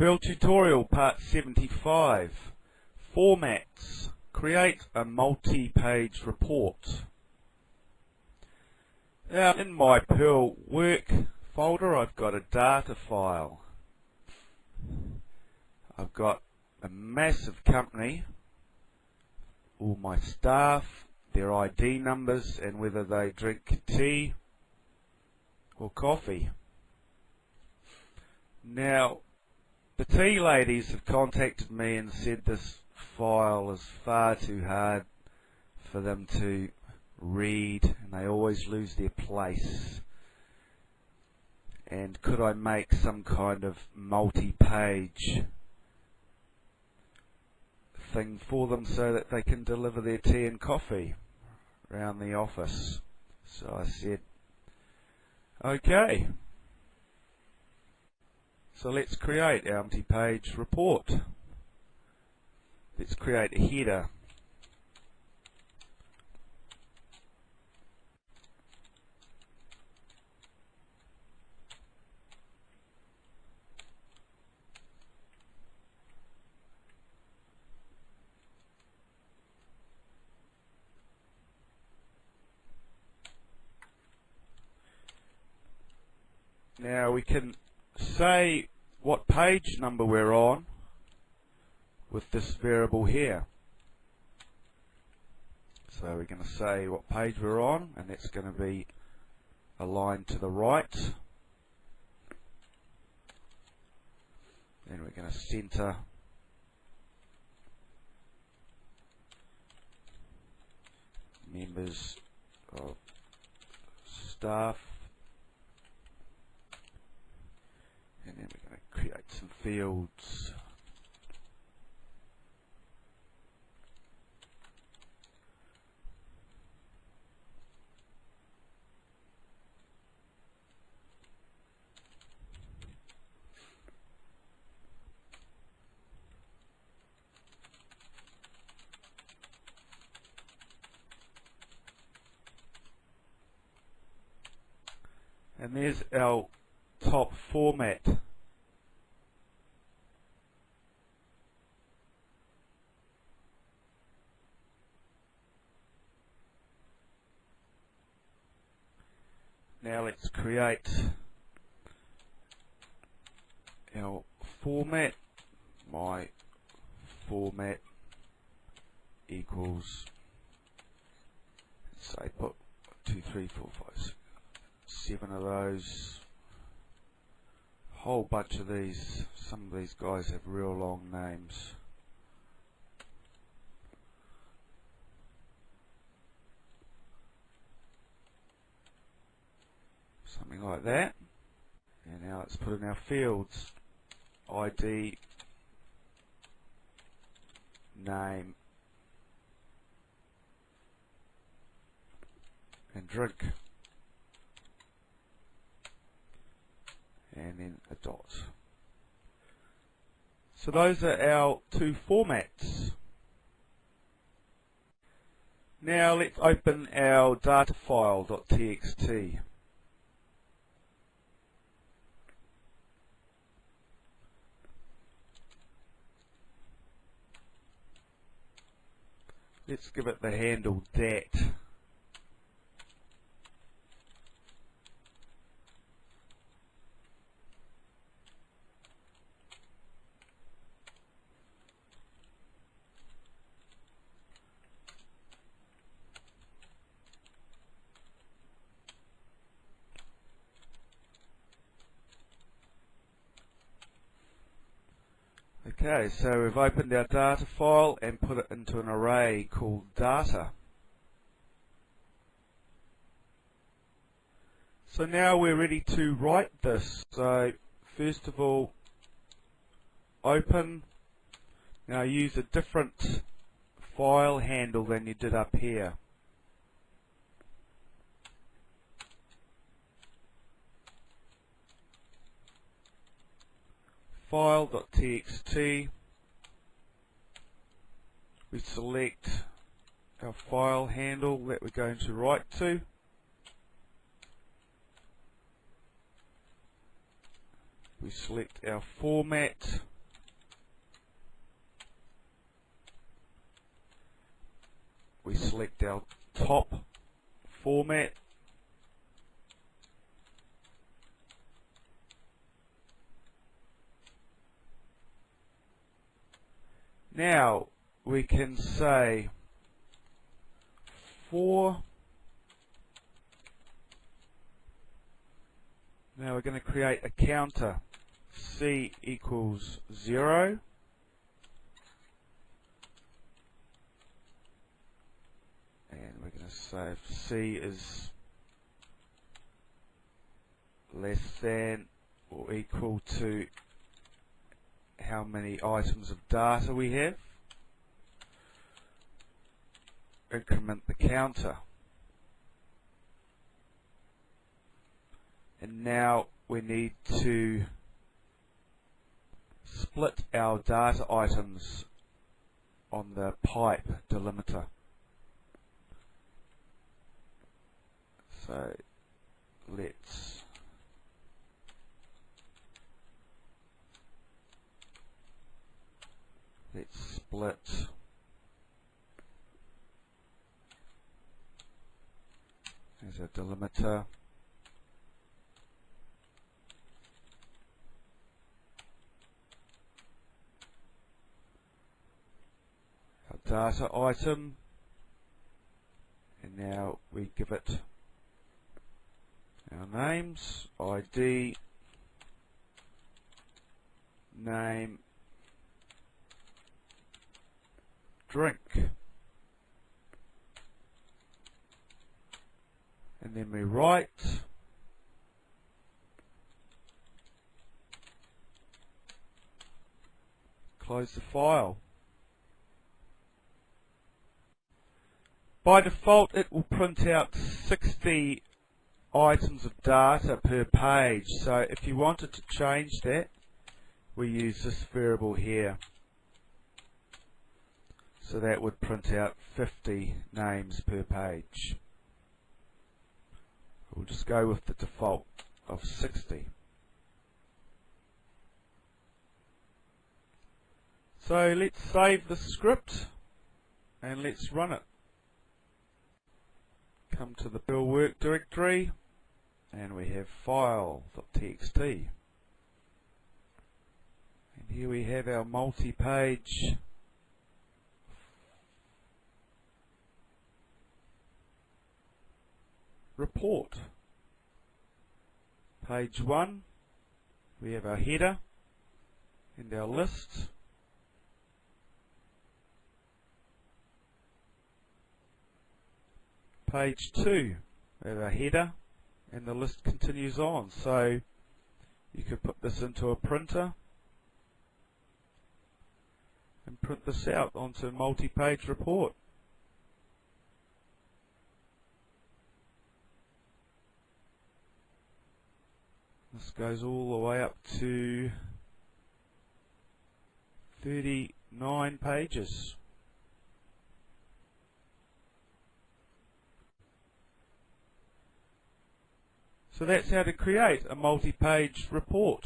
Perl tutorial part 75. Formats. Create a multi-page report. Now in my Perl work folder I've got a data file. I've got a massive company, all my staff, their ID numbers and whether they drink tea or coffee. Now the tea ladies have contacted me and said this file is far too hard for them to read and they always lose their place, and could I make some kind of multi-page thing for them so that they can deliver their tea and coffee around the office. So I said okay, so let's create our multi-page report. Let's create a header. Now we can say what page number we're on with this variable here. So we're going to say what page we're on, and that's going to be aligned to the right. Then we're going to center members of staff. And then we're going to create some fields. And there's our top format. Now let's create our format. My format equals, say, put 2, 3, 4, 5, 6, 7 of those. Whole bunch of these. Some of these guys have real long names. Something like that. And now let's put in our fields. ID, name, and drink. And then a dot. So those are our two formats. Now let's open our data file.txt. Let's give it the handle dat. Okay, so we've opened our data file and put it into an array called data. So now we're ready to write this. So first of all, open. Now use a different file handle than you did up here. File.txt. We select our file handle that we're going to write to. we select our format, select our top format. Now we can say now we're going to create a counter, C equals 0, and we're going to say if C is less than or equal to how many items of data we have, increment the counter. And now we need to split our data items on the pipe delimiter. So let's split as a delimiter our data item, and now we give it our names, ID, name, drink, and then we write close the file. By default it will print out 60 items of data per page, so if you wanted to change that, we use this variable here. So that would print out 50 names per page. We'll just go with the default of 60. So let's save the script and let's run it. Come to the Perl work directory and we have file.txt. And here we have our multi-page report. Page 1, we have our header and our list. Page 2, we have our header and the list continues on. So you could put this into a printer and print this out onto a multi-page report. This goes all the way up to 39 pages. So that's how to create a multi-page report.